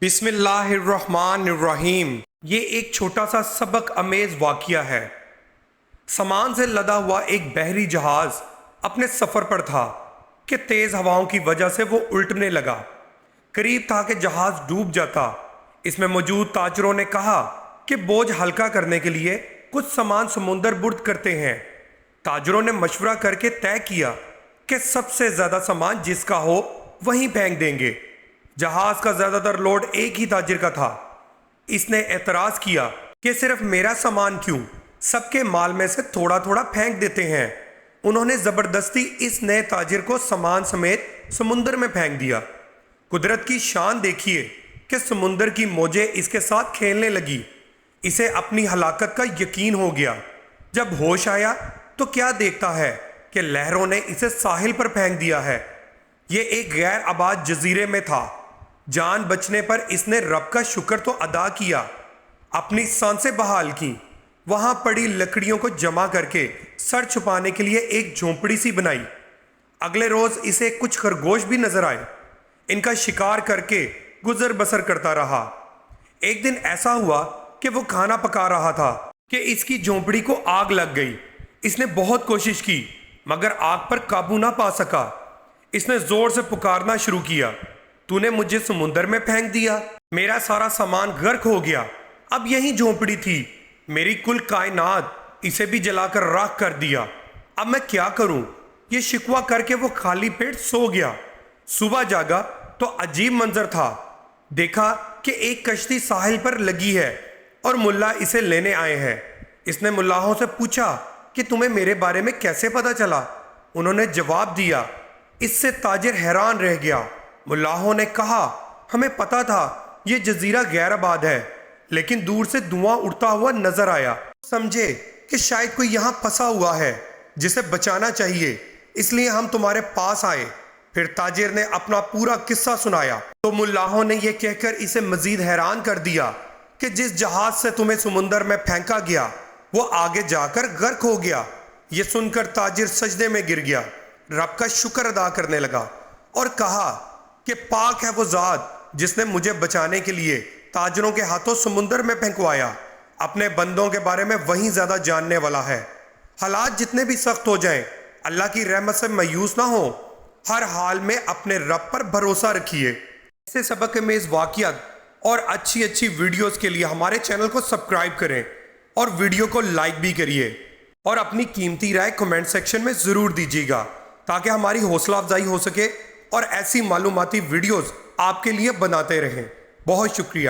بسم اللہ الرحمن الرحیم۔ یہ ایک چھوٹا سا سبق امیز واقعہ ہے۔ سامان سے لدا ہوا ایک بحری جہاز اپنے سفر پر تھا کہ تیز ہواؤں کی وجہ سے وہ الٹنے لگا۔ قریب تھا کہ جہاز ڈوب جاتا۔ اس میں موجود تاجروں نے کہا کہ بوجھ ہلکا کرنے کے لیے کچھ سامان سمندر برد کرتے ہیں۔ تاجروں نے مشورہ کر کے طے کیا کہ سب سے زیادہ سامان جس کا ہو وہیں پھینک دیں گے۔ جہاز کا زیادہ تر لوڈ ایک ہی تاجر کا تھا۔ اس نے اعتراض کیا کہ صرف میرا سامان کیوں، سب کے مال میں سے تھوڑا تھوڑا پھینک دیتے ہیں۔ انہوں نے زبردستی اس نئے تاجر کو سامان سمیت سمندر میں پھینک دیا۔ قدرت کی شان دیکھیے کہ سمندر کی موجیں اس کے ساتھ کھیلنے لگی۔ اسے اپنی ہلاکت کا یقین ہو گیا۔ جب ہوش آیا تو کیا دیکھتا ہے کہ لہروں نے اسے ساحل پر پھینک دیا ہے۔ یہ ایک غیر آباد جزیرے میں تھا۔ جان بچنے پر اس نے رب کا شکر تو ادا کیا، اپنی سانسیں بحال کی، وہاں پڑی لکڑیوں کو جمع کر کے سر چھپانے کے لیے ایک جھونپڑی سی بنائی۔ اگلے روز اسے کچھ خرگوش بھی نظر آئے۔ ان کا شکار کر کے گزر بسر کرتا رہا۔ ایک دن ایسا ہوا کہ وہ کھانا پکا رہا تھا کہ اس کی جھونپڑی کو آگ لگ گئی۔ اس نے بہت کوشش کی مگر آگ پر قابو نہ پا سکا۔ اس نے زور سے پکارنا شروع کیا، تو نے مجھے سمندر میں پھینک دیا، میرا سارا سامان غرق ہو گیا، اب یہی جھونپڑی تھی، میری کل کائنات، اسے بھی جلا کر راکھ کر دیا، اب میں کیا کروں؟ یہ شکوہ کر کے وہ خالی پیٹ سو گیا۔ صبح جاگا تو عجیب منظر تھا۔ دیکھا کہ ایک کشتی ساحل پر لگی ہے اور ملا اسے لینے آئے ہیں۔ اس نے ملاحوں سے پوچھا کہ تمہیں میرے بارے میں کیسے پتا چلا؟ انہوں نے جواب دیا۔ اس سے تاجر حیران رہ گیا۔ ملاحوں نے کہا، ہمیں پتا تھا یہ جزیرہ غیر آباد ہے، لیکن دور سے دھواں اڑتا ہوا نظر آیا، سمجھے کہ شاید کوئی یہاں پھنسا ہوا ہے جسے بچانا چاہیے، اس لیے ہم تمہارے پاس آئے۔ پھر تاجر نے اپنا پورا قصہ سنایا تو ملاحوں نے یہ کہہ کر اسے مزید حیران کر دیا کہ جس جہاز سے تمہیں سمندر میں پھینکا گیا وہ آگے جا کر غرق ہو گیا۔ یہ سن کر تاجر سجدے میں گر گیا، رب کا شکر ادا کرنے لگا اور کہا کہ پاک ہے وہ ذات جس نے مجھے بچانے کے لیے تاجروں کے ہاتھوں سمندر میں پھینکوایا۔ اپنے بندوں کے بارے میں وہی زیادہ جاننے والا ہے۔ حالات جتنے بھی سخت ہو جائیں، اللہ کی رحمت سے مایوس نہ ہو، ہر حال میں اپنے رب پر بھروسہ رکھیے۔ ایسے سبق امیز واقعات اور اچھی ویڈیوز کے لیے ہمارے چینل کو سبسکرائب کریں اور ویڈیو کو لائک بھی کریے اور اپنی قیمتی رائے کمنٹ سیکشن میں ضرور دیجیے گا تاکہ ہماری حوصلہ افزائی ہو سکے اور ایسی معلوماتی ویڈیوز آپ کے لیے بناتے رہیں۔ بہت شکریہ۔